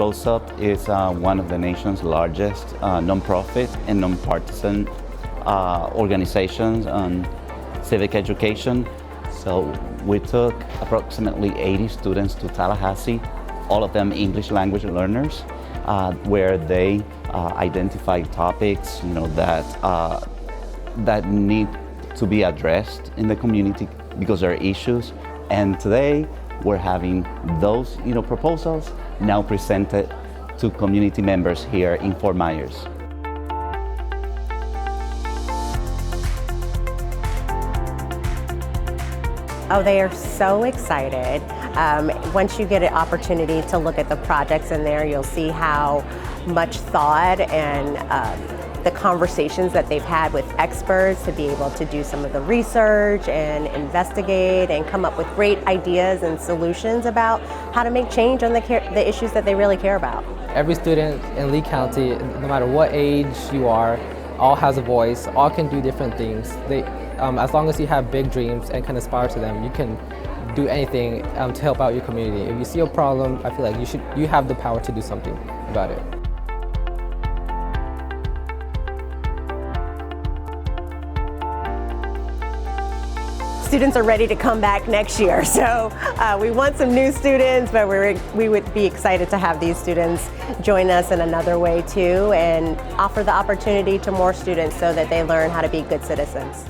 Close-Up is one of the nation's largest nonprofit and nonpartisan organizations on civic education. So we took approximately 80 students to Tallahassee, all of them English language learners, where they identify topics, that need to be addressed in the community because there are issues. And today we're having those, proposals now presented to community members here in Fort Myers. Oh, they are so excited. Once you get an opportunity to look at the projects in there, you'll see how much thought and the conversations that they've had with experts to be able to do some of the research and investigate and come up with great ideas and solutions about how to make change on the issues that they really care about. Every student in Lee County, no matter what age you are, all has a voice, all can do different things. As long as you have big dreams and can aspire to them, you can do anything to help out your community. If you see a problem, I feel like you have the power to do something about it. Students are ready to come back next year, so we want some new students, but we would be excited to have these students join us in another way too and offer the opportunity to more students so that they learn how to be good citizens.